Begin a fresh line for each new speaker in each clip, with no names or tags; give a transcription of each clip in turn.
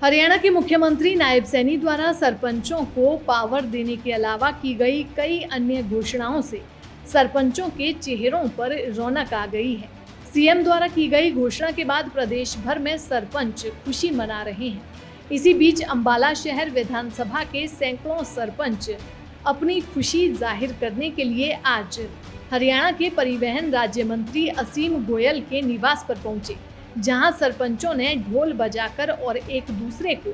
हरियाणा के मुख्यमंत्री नायब सैनी द्वारा सरपंचों को पावर देने के अलावा की गई कई अन्य घोषणाओं से सरपंचों के चेहरों पर रौनक आ गई है। सीएम द्वारा की गई घोषणा के बाद प्रदेश भर में सरपंच खुशी मना रहे हैं। इसी बीच अंबाला शहर विधानसभा के सैकड़ों सरपंच अपनी खुशी जाहिर करने के लिए आज हरियाणा के परिवहन राज्य मंत्री असीम गोयल के निवास पर पहुंचे, जहां सरपंचों ने ढोल बजाकर और एक दूसरे को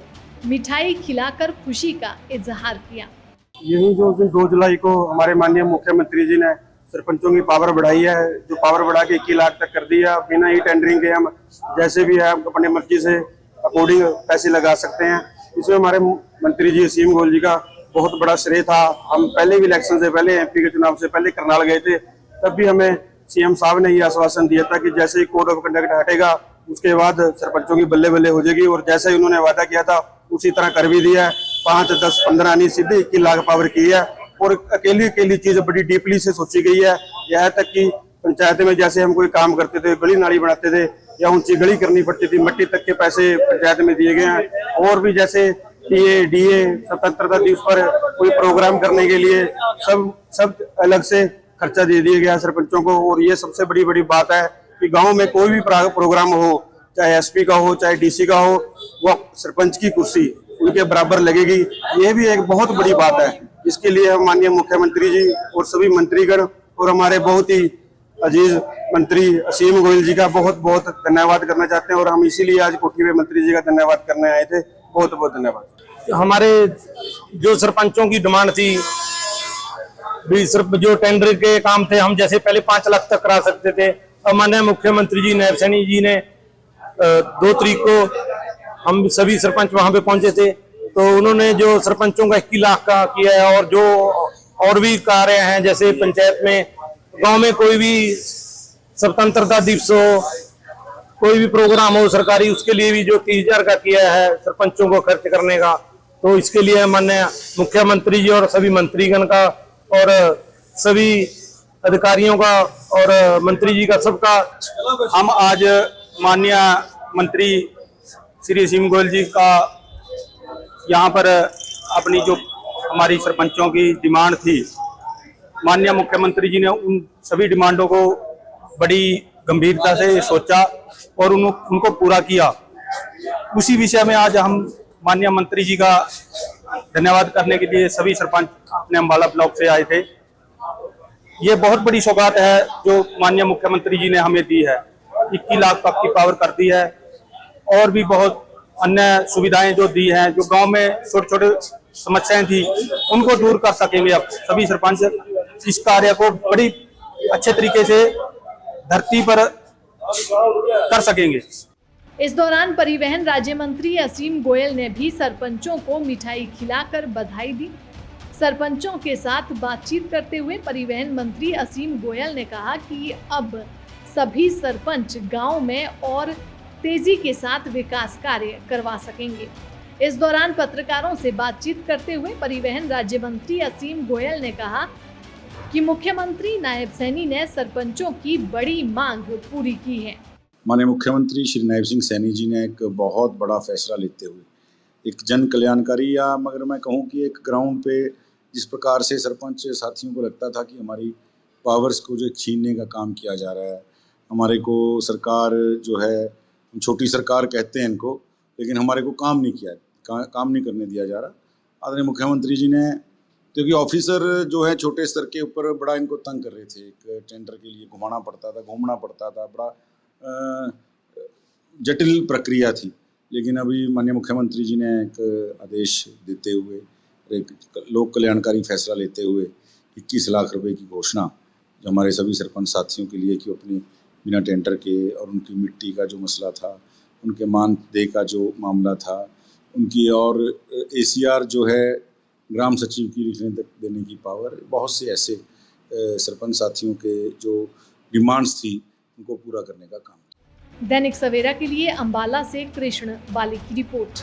मिठाई खिलाकर खुशी का इजहार किया।
यही जो 2 जुलाई को हमारे माननीय मुख्यमंत्री जी ने सरपंचों की पावर बढ़ाई है, जो पावर बढ़ा के 21 लाख तक कर दिया। बिना ही टेंडरिंग के हम जैसे भी है अपने मर्जी से अकॉर्डिंग पैसे लगा सकते हैं। इसमें हमारे मंत्री जी असीम गोयल जी का बहुत बड़ा श्रेय था। हम पहले भी इलेक्शन से पहले, एमपी के चुनाव से पहले करनाल गए थे, तब भी हमें सीएम साहब ने ये आश्वासन दिया था कि जैसे ही कोड ऑफ कंडक्ट हटेगा उसके बाद सरपंचों की बल्ले बल्ले हो जाएगी। और जैसे ही उन्होंने वादा किया था उसी तरह कर भी दिया है। 5, 10, 15 नहीं सीधे 21 लाख पावर की है। और अकेली चीज बड़ी डीपली से सोची गई है। यहाँ तक कि पंचायत में जैसे हम कोई काम करते थे, गली नाली बनाते थे या ऊंची गली करनी पड़ती थी, मिट्टी तक के पैसे पंचायत में दिए गए हैं। और भी जैसे टीए, डीए, स्वतंत्रता दिवस पर कोई प्रोग्राम करने के लिए सब अलग से खर्चा दे दिया गया सरपंचों को। और ये सबसे बड़ी बात है कि गांव में कोई भी प्रोग्राम हो, चाहे एसपी का हो, चाहे डीसी का हो, वो सरपंच की कुर्सी उनके बराबर लगेगी। ये भी एक बहुत बड़ी बात है। इसके लिए हम माननीय मुख्यमंत्री जी और सभी मंत्रीगण और हमारे बहुत ही अजीज मंत्री असीम गोयल जी का बहुत बहुत धन्यवाद करना चाहते हैं। और हम इसीलिए आज कोठी में मंत्री जी का धन्यवाद करने आए थे। बहुत बहुत धन्यवाद।
हमारे जो सरपंचों की डिमांड थी, जो टेंडर के काम थे, हम जैसे पहले 5 लाख तक करा सकते थे। अब माननीय मुख्यमंत्री जी नायब सैनी जी ने 2 तारीख को हम सभी सरपंच वहां पे पहुंचे थे, तो उन्होंने जो सरपंचों का 21 लाख का किया है। और जो और भी कार्य हैं, जैसे पंचायत में गांव में कोई भी स्वतंत्रता दिवस हो, कोई भी प्रोग्राम हो सरकारी, उसके लिए भी जो 30,000 का किया है सरपंचों को खर्च करने का। तो इसके लिए माननीय मुख्यमंत्री जी और सभी मंत्रीगण का और सभी अधिकारियों का और मंत्री जी का सबका
हम आज माननीय मंत्री श्री असीम गोयल जी का यहाँ पर अपनी जो हमारी सरपंचों की डिमांड थी, माननीय मुख्यमंत्री जी ने उन सभी डिमांडों को बड़ी गंभीरता से सोचा और उनको पूरा किया। उसी विषय में आज हम माननीय मंत्री जी का धन्यवाद करने के लिए सभी सरपंच अपने अंबाला ब्लॉक से आए थे। ये बहुत बड़ी सौगात है जो माननीय मुख्यमंत्री जी ने हमें दी है। 21 लाख तक की पावर कर दी है और भी बहुत अन्य सुविधाएं जो दी हैं, जो गांव में छोटे समस्याएं थी उनको दूर कर सकेंगे। अब सभी सरपंच इस कार्य को बड़ी अच्छे तरीके से धरती पर कर सकेंगे।
इस दौरान परिवहन राज्य मंत्री असीम गोयल ने भी सरपंचों को मिठाई खिलाकर बधाई दी। सरपंचों के साथ बातचीत करते हुए परिवहन मंत्री असीम गोयल ने कहा कि अब सभी सरपंच गांव में और तेजी के साथ विकास कार्य करवा सकेंगे। इस दौरान पत्रकारों से बातचीत करते हुए परिवहन राज्य मंत्री असीम गोयल ने कहा कि मुख्यमंत्री नायब सैनी ने सरपंचों की बड़ी मांग पूरी की है।
माननीय मुख्यमंत्री श्री नायब सिंह सैनी जी ने एक बहुत बड़ा फैसला लेते हुए एक जन कल्याणकारी, या मगर मैं कहूँ कि एक ग्राउंड पे जिस प्रकार से सरपंच साथियों को लगता था कि हमारी पावर्स को जो छीनने का काम किया जा रहा है, हमारे को सरकार जो है, छोटी सरकार कहते हैं इनको, लेकिन हमारे को काम नहीं किया, काम नहीं करने दिया जा रहा। आदरणीय मुख्यमंत्री जी ने, क्योंकि ऑफिसर जो है छोटे स्तर के ऊपर बड़ा इनको तंग कर रहे थे। एक टेंडर के लिए घुमाना पड़ता था, घूमना पड़ता था, बड़ा जटिल प्रक्रिया थी। लेकिन अभी माननीय मुख्यमंत्री जी ने एक आदेश देते हुए, एक लोक कल्याणकारी फैसला लेते हुए 21 लाख रुपए की घोषणा जो हमारे सभी सरपंच साथियों के लिए कि अपने बिना टेंडर के, और उनकी मिट्टी का जो मसला था, उनके मानदेय का जो मामला था, उनकी और एसीआर जो है ग्राम सचिव की लिखने तक देने की पावर, बहुत से ऐसे सरपंच साथियों के जो डिमांड्स थी उनको पूरा करने का काम।
दैनिक सवेरा के लिए अंबाला से कृष्ण बाली की रिपोर्ट।